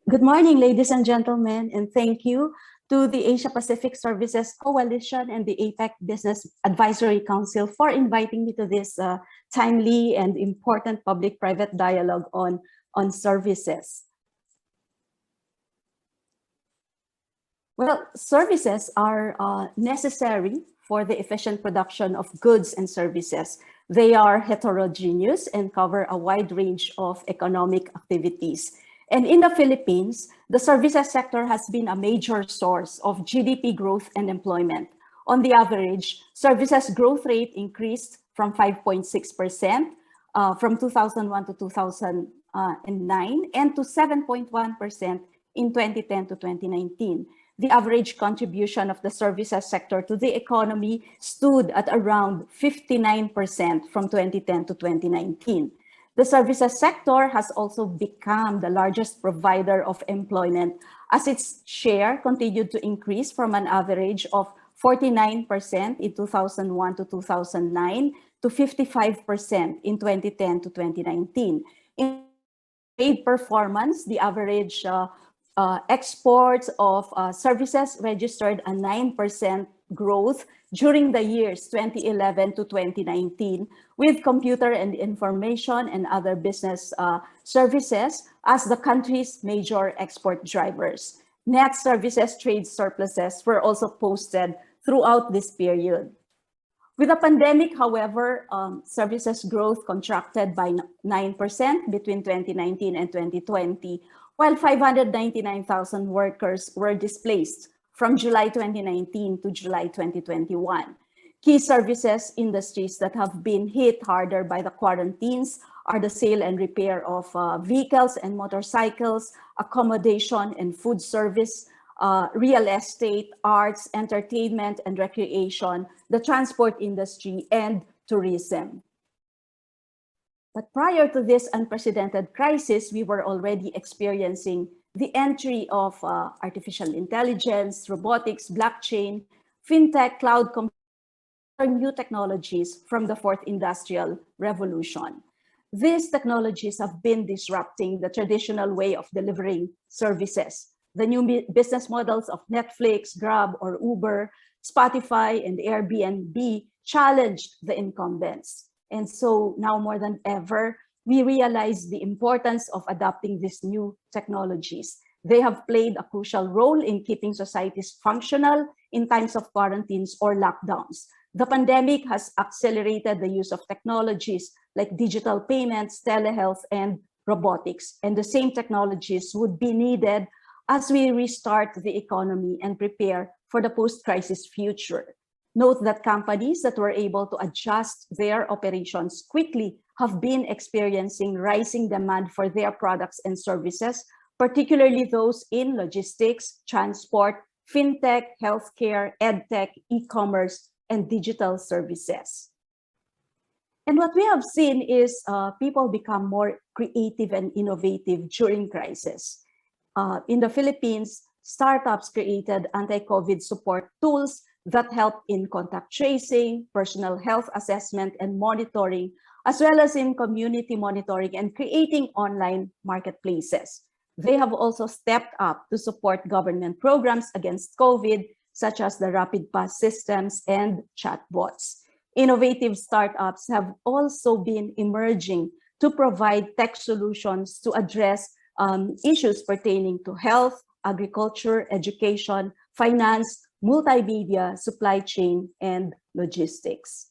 Good morning, ladies and gentlemen, and thank you to the Asia Pacific Services Coalition and the APEC Business Advisory Council for inviting me to this timely and important public-private dialogue on services. Well, services are necessary for the efficient production of goods and services. They are heterogeneous and cover a wide range of economic activities. And in the Philippines, the services sector has been a major source of GDP growth and employment. On the average, services growth rate increased from 5.6% from 2001 to 2009 and to 7.1% in 2010 to 2019. The average contribution of the services sector to the economy stood at around 59% from 2010 to 2019. The services sector has also become the largest provider of employment as its share continued to increase from an average of 49% in 2001 to 2009 to 55% in 2010 to 2019. In trade performance, the average exports of services registered a 9% growth during the years 2011 to 2019, with computer and information and other business services as the country's major export drivers. Net services trade surpluses were also posted throughout this period. With the pandemic, however, services growth contracted by 9% between 2019 and 2020, while 599,000 workers were displaced from July 2019 to July 2021. Key services industries that have been hit harder by the quarantines are the sale and repair of vehicles and motorcycles, accommodation and food service, real estate, arts, entertainment and recreation, the transport industry, and tourism. But prior to this unprecedented crisis, we were already experiencing the entry of artificial intelligence, robotics, blockchain, fintech, cloud computing, new technologies from the fourth industrial revolution. These technologies have been disrupting the traditional way of delivering services. The new business models of Netflix, Grab, or Uber, Spotify, and Airbnb challenged the incumbents. And so now more than ever, we realize the importance of adopting these new technologies. They have played a crucial role in keeping societies functional in times of quarantines or lockdowns. The pandemic has accelerated the use of technologies like digital payments, telehealth, and robotics. And the same technologies would be needed as we restart the economy and prepare for the post-crisis future. Note that companies that were able to adjust their operations quickly have been experiencing rising demand for their products and services, particularly those in logistics, transport, fintech, healthcare, edtech, e-commerce, and digital services. And what we have seen is people become more creative and innovative during crisis. In the Philippines, startups created anti-COVID support tools that help in contact tracing, personal health assessment and monitoring, as well as in community monitoring and creating online marketplaces. They have also stepped up to support government programs against COVID, such as the rapid pass systems and chatbots. Innovative startups have also been emerging to provide tech solutions to address issues pertaining to health, agriculture, education, finance, multimedia, supply chain, and logistics.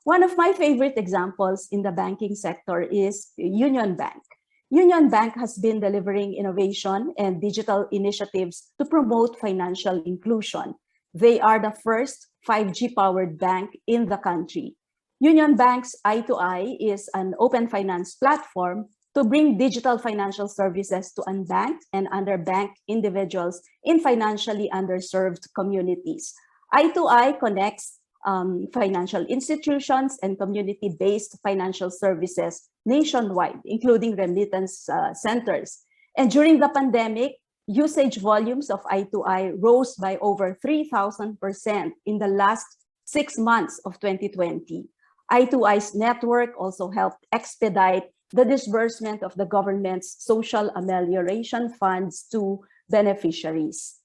One of my favorite examples in the banking sector is Union Bank. Union Bank has been delivering innovation and digital initiatives to promote financial inclusion. They are the first 5G-powered bank in the country. Union Bank's I2I is an open finance platform to bring digital financial services to unbanked and underbanked individuals in financially underserved communities. I2I connects financial institutions and community-based financial services nationwide, including remittance centers. And during the pandemic, usage volumes of I2I rose by over 3,000% in the last 6 months of 2020. I2I's network also helped expedite the disbursement of the government's social amelioration funds to beneficiaries.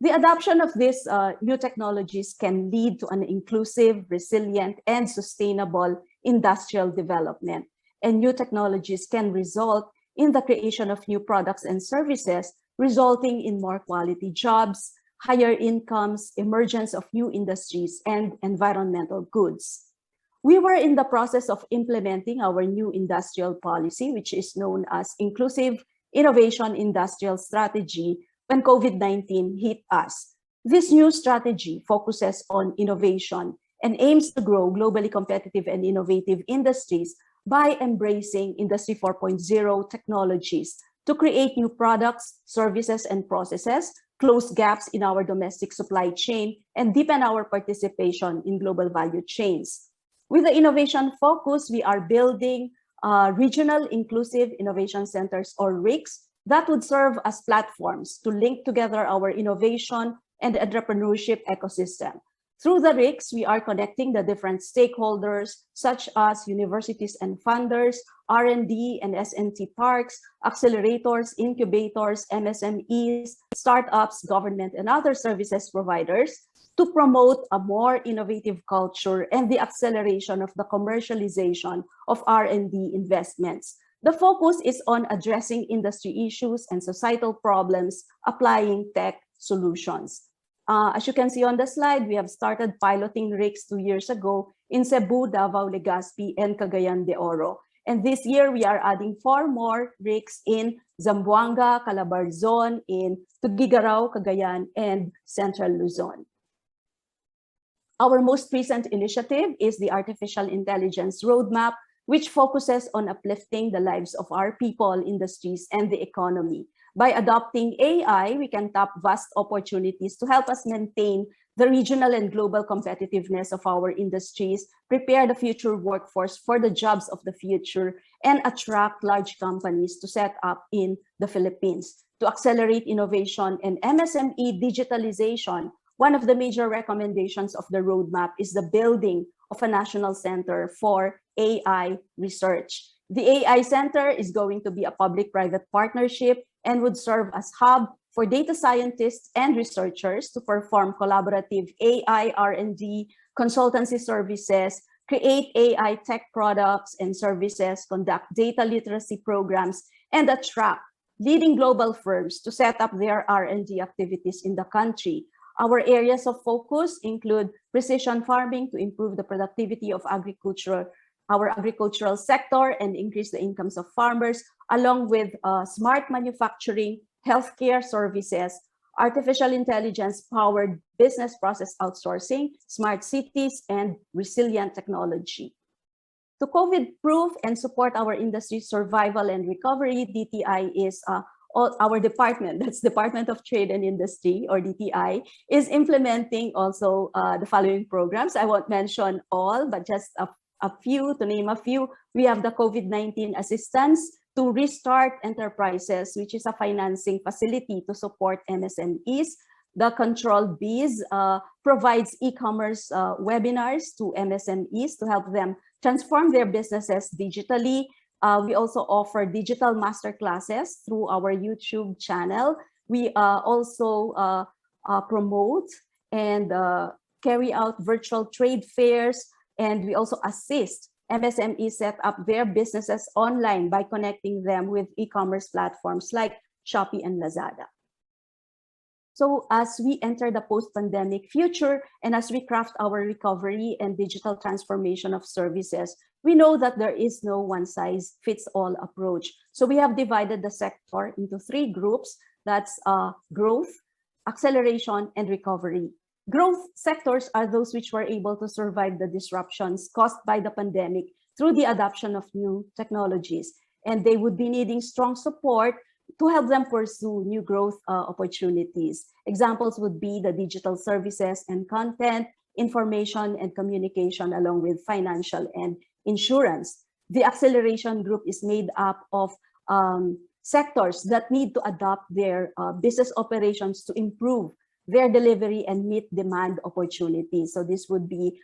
The adoption of these new technologies can lead to an inclusive, resilient, and sustainable industrial development. And new technologies can result in the creation of new products and services, resulting in more quality jobs, higher incomes, emergence of new industries, and environmental goods. We were in the process of implementing our new industrial policy, which is known as Inclusive Innovation Industrial Strategy, when COVID-19 hit us. This new strategy focuses on innovation and aims to grow globally competitive and innovative industries by embracing Industry 4.0 technologies to create new products, services, and processes, close gaps in our domestic supply chain, and deepen our participation in global value chains. With the innovation focus, we are building regional inclusive innovation centers, or RICs, that would serve as platforms to link together our innovation and entrepreneurship ecosystem. Through the RICs, we are connecting the different stakeholders, such as universities and funders, R&D and S&T parks, accelerators, incubators, MSMEs, startups, government, and other services providers, to promote a more innovative culture and the acceleration of the commercialization of R&D investments. The focus is on addressing industry issues and societal problems, applying tech solutions. As you can see on the slide, we have started piloting RICs 2 years ago in Cebu, Davao, Legazpi, and Cagayan de Oro. And this year, we are adding 4 more RICs in Zamboanga, Calabarzon, in Tugigaraw, Cagayan, and Central Luzon. Our most recent initiative is the Artificial Intelligence Roadmap, which focuses on uplifting the lives of our people, industries, and the economy. By adopting AI, we can tap vast opportunities to help us maintain the regional and global competitiveness of our industries, prepare the future workforce for the jobs of the future, and attract large companies to set up in the Philippines. To accelerate innovation and MSME digitalization, one of the major recommendations of the roadmap is the building of a national center for AI research. The AI Center is going to be a public-private partnership and would serve as hub for data scientists and researchers to perform collaborative AI R&D, consultancy services, create AI tech products and services, conduct data literacy programs, and attract leading global firms to set up their R&D activities in the country. Our areas of focus include precision farming to improve the productivity of our agricultural sector and increase the incomes of farmers, along with smart manufacturing, healthcare services, artificial intelligence-powered business process outsourcing, smart cities, and resilient technology. To COVID-proof and support our industry's survival and recovery, DTI is our department, that's Department of Trade and Industry, or DTI, is implementing also the following programs. I won't mention all, but just a few, to name a few. We have the COVID-19 assistance to restart enterprises, which is a financing facility to support MSMEs. The Control Biz provides e-commerce webinars to MSMEs to help them transform their businesses digitally. We also offer digital masterclasses through our YouTube channel. We also promote and carry out virtual trade fairs, and we also assist MSMEs set up their businesses online by connecting them with e-commerce platforms like Shopee and Lazada. So as we enter the post-pandemic future and as we craft our recovery and digital transformation of services, we know that there is no one-size-fits-all approach. So we have divided the sector into 3 groups. That's growth, acceleration, and recovery. Growth sectors are those which were able to survive the disruptions caused by the pandemic through the adoption of new technologies. And they would be needing strong support to help them pursue new growth opportunities. Examples would be the digital services and content, information and communication, along with financial and insurance. The acceleration group is made up of sectors that need to adopt their business operations to improve their delivery and meet demand opportunities. So this would be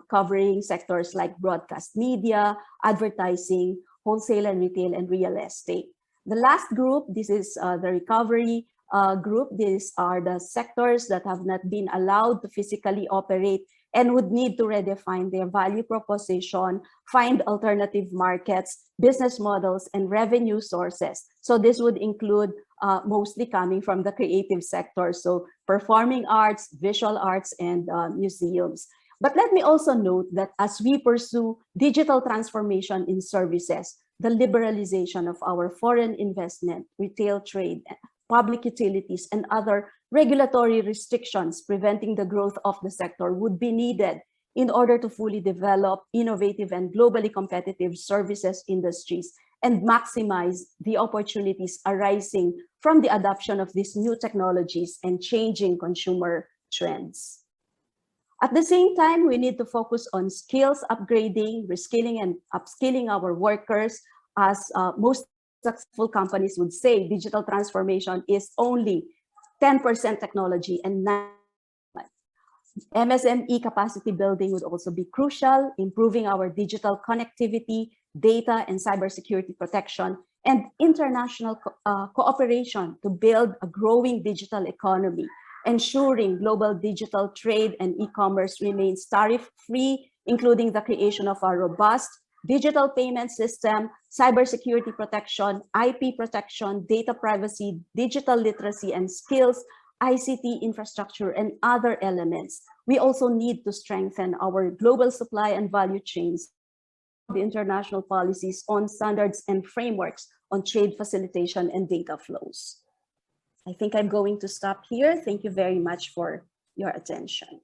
covering sectors like broadcast media, advertising, wholesale and retail, and real estate. The last group, this is the recovery group. These are the sectors that have not been allowed to physically operate and would need to redefine their value proposition, find alternative markets, business models, and revenue sources. So this would include mostly coming from the creative sector, so performing arts, visual arts, and museums. But let me also note that as we pursue digital transformation in services, the liberalization of our foreign investment, retail trade, public utilities, and other regulatory restrictions preventing the growth of the sector would be needed in order to fully develop innovative and globally competitive services industries and maximize the opportunities arising from the adoption of these new technologies and changing consumer trends. At the same time, we need to focus on skills upgrading, reskilling, and upskilling our workers. As most successful companies would say, digital transformation is only 10% technology and 9%. MSME capacity building would also be crucial, improving our digital connectivity, data and cybersecurity protection, and international cooperation to build a growing digital economy, ensuring global digital trade and e-commerce remains tariff-free, including the creation of a robust digital payment system, cybersecurity protection, IP protection, data privacy, digital literacy and skills, ICT infrastructure, and other elements. We also need to strengthen our global supply and value chains, the international policies on standards and frameworks on trade facilitation and data flows. I think I'm going to stop here. Thank you very much for your attention.